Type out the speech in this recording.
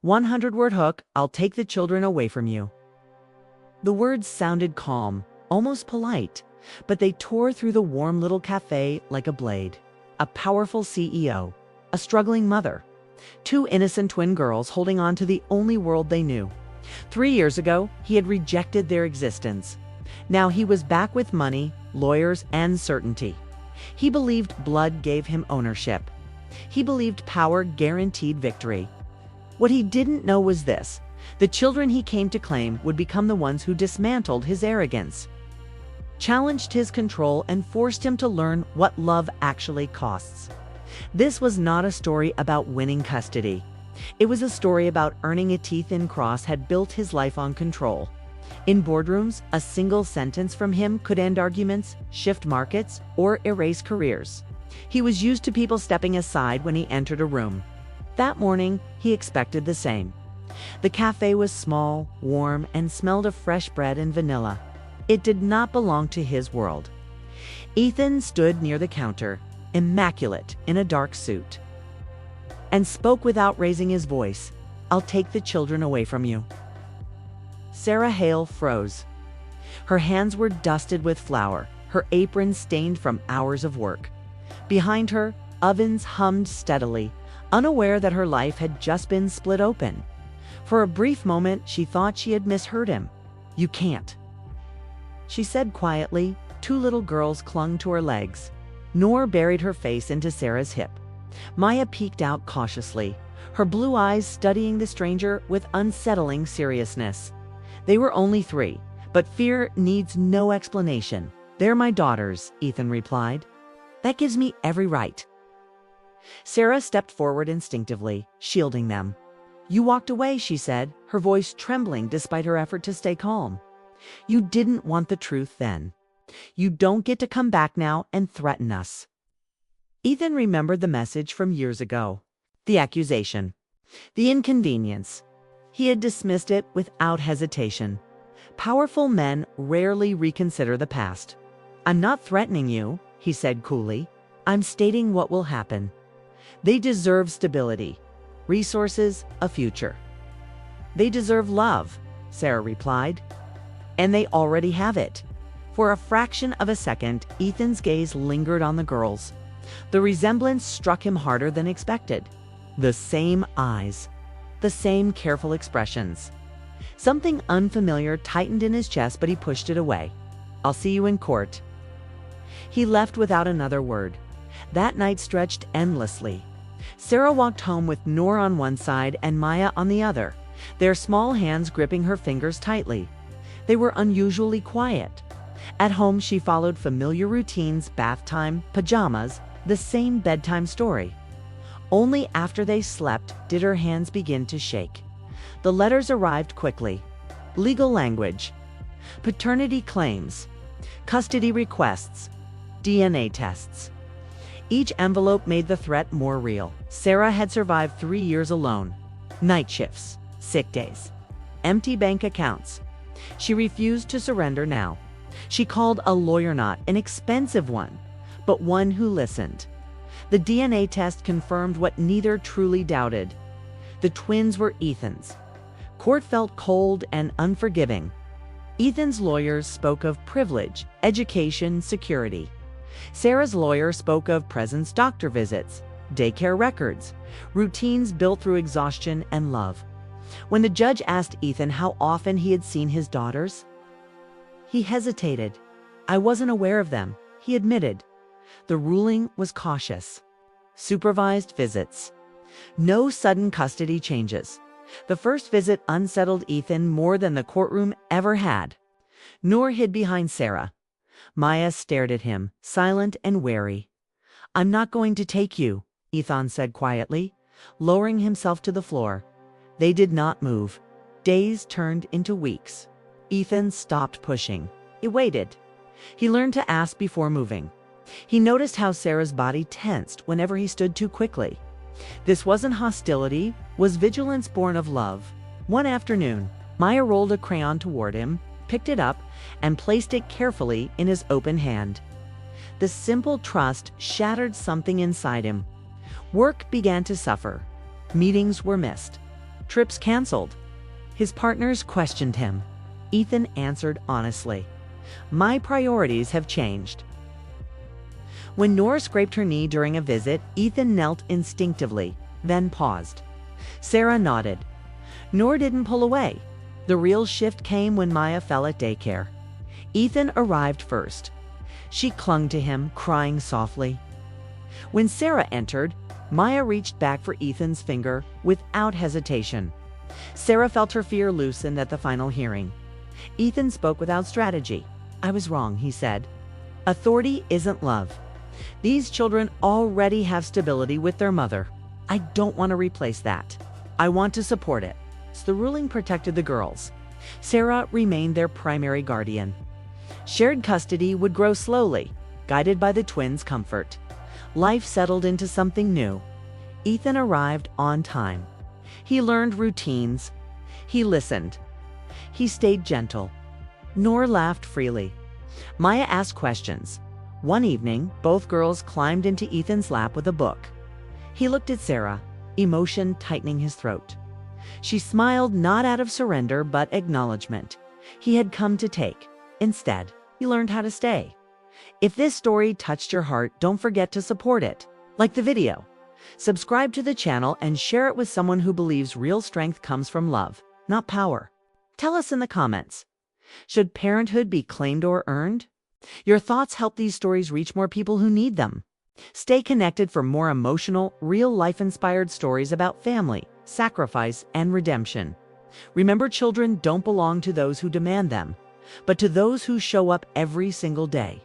100-word hook, I'll take the children away from you. The words sounded calm, almost polite, but they tore through the warm little cafe like a blade. A powerful CEO, a struggling mother, two innocent twin girls holding on to the only world they knew. 3 years ago, he had rejected their existence. Now he was back with money, lawyers, and certainty. He believed blood gave him ownership. He believed power guaranteed victory. What he didn't know was this: the children he came to claim would become the ones who dismantled his arrogance, challenged his control, and forced him to learn what love actually costs. This was not a story about winning custody. It was a story about earning a teeth-in. Cross had built his life on control. In boardrooms, a single sentence from him could end arguments, shift markets, or erase careers. He was used to people stepping aside when he entered a room. That morning, he expected the same. The cafe was small, warm, and smelled of fresh bread and vanilla. It did not belong to his world. Ethan stood near the counter, immaculate in a dark suit, and spoke without raising his voice. "I'll take the children away from you." Sarah Hale froze. Her hands were dusted with flour, her apron stained from hours of work. Behind her, ovens hummed steadily, unaware that her life had just been split open. For a brief moment, she thought she had misheard him. "You can't," she said quietly. Two little girls clung to her legs. Noor buried her face into Sarah's hip. Maya peeked out cautiously, her blue eyes studying the stranger with unsettling seriousness. They were only 3, but fear needs no explanation. "They're my daughters," Ethan replied. "That gives me every right." Sarah stepped forward instinctively, shielding them. "You walked away," she said, her voice trembling despite her effort to stay calm. "You didn't want the truth then. You don't get to come back now and threaten us." Ethan remembered the message from years ago. The accusation. The inconvenience. He had dismissed it without hesitation. Powerful men rarely reconsider the past. "I'm not threatening you," he said coolly. "I'm stating what will happen. They deserve stability, resources, a future." "They deserve love," Sarah replied. "And they already have it." For a fraction of a second, Ethan's gaze lingered on the girls. The resemblance struck him harder than expected. The same eyes, the same careful expressions. Something unfamiliar tightened in his chest, but he pushed it away. "I'll see you in court." He left without another word. That night stretched endlessly. Sarah walked home with Noor on one side and Maya on the other, their small hands gripping her fingers tightly. They were unusually quiet. At home, she followed familiar routines: bath time, pajamas, the same bedtime story. Only after they slept did her hands begin to shake. The letters arrived quickly. Legal language, paternity claims, custody requests, DNA tests. Each envelope made the threat more real. Sarah had survived 3 years alone. Night shifts, sick days, empty bank accounts. She refused to surrender now. She called a lawyer, not an expensive one, but one who listened. The DNA test confirmed what neither truly doubted. The twins were Ethan's. Court felt cold and unforgiving. Ethan's lawyers spoke of privilege, education, security. Sarah's lawyer spoke of presence, doctor visits, daycare records, routines built through exhaustion and love. When the judge asked Ethan how often he had seen his daughters, he hesitated. "I wasn't aware of them," he admitted. The ruling was cautious. Supervised visits. No sudden custody changes. The first visit unsettled Ethan more than the courtroom ever had. Noor hid behind Sarah. Maya stared at him, silent and wary. "I'm not going to take you," Ethan said quietly, lowering himself to the floor. They did not move. Days turned into weeks. Ethan stopped pushing. He waited. He learned to ask before moving. He noticed how Sarah's body tensed whenever he stood too quickly. This wasn't hostility, was vigilance born of love. One afternoon, Maya rolled a crayon toward him, picked it up, and placed it carefully in his open hand. The simple trust shattered something inside him. Work began to suffer. Meetings were missed. Trips canceled. His partners questioned him. Ethan answered honestly, "My priorities have changed." When Noor scraped her knee during a visit, Ethan knelt instinctively, then paused. Sarah nodded. Noor didn't pull away. The real shift came when Maya fell at daycare. Ethan arrived first. She clung to him, crying softly. When Sarah entered, Maya reached back for Ethan's finger without hesitation. Sarah felt her fear loosen at the final hearing. Ethan spoke without strategy. "I was wrong," he said. "Authority isn't love. These children already have stability with their mother. I don't want to replace that. I want to support it." So the ruling protected the girls. Sarah remained their primary guardian. Shared custody would grow slowly, guided by the twins' comfort. Life settled into something new. Ethan arrived on time. He learned routines. He listened. He stayed gentle. Noor laughed freely. Maya asked questions. One evening, both girls climbed into Ethan's lap with a book. He looked at Sarah, emotion tightening his throat. She smiled, not out of surrender, but acknowledgement. He had come to take. Instead, he learned how to stay. If this story touched your heart, don't forget to support it. Like the video, subscribe to the channel, and share it with someone who believes real strength comes from love, not power. Tell us in the comments, should parenthood be claimed or earned? Your thoughts help these stories reach more people who need them. Stay connected for more emotional, real-life-inspired stories about family, sacrifice, and redemption. Remember, children don't belong to those who demand them, but to those who show up every single day.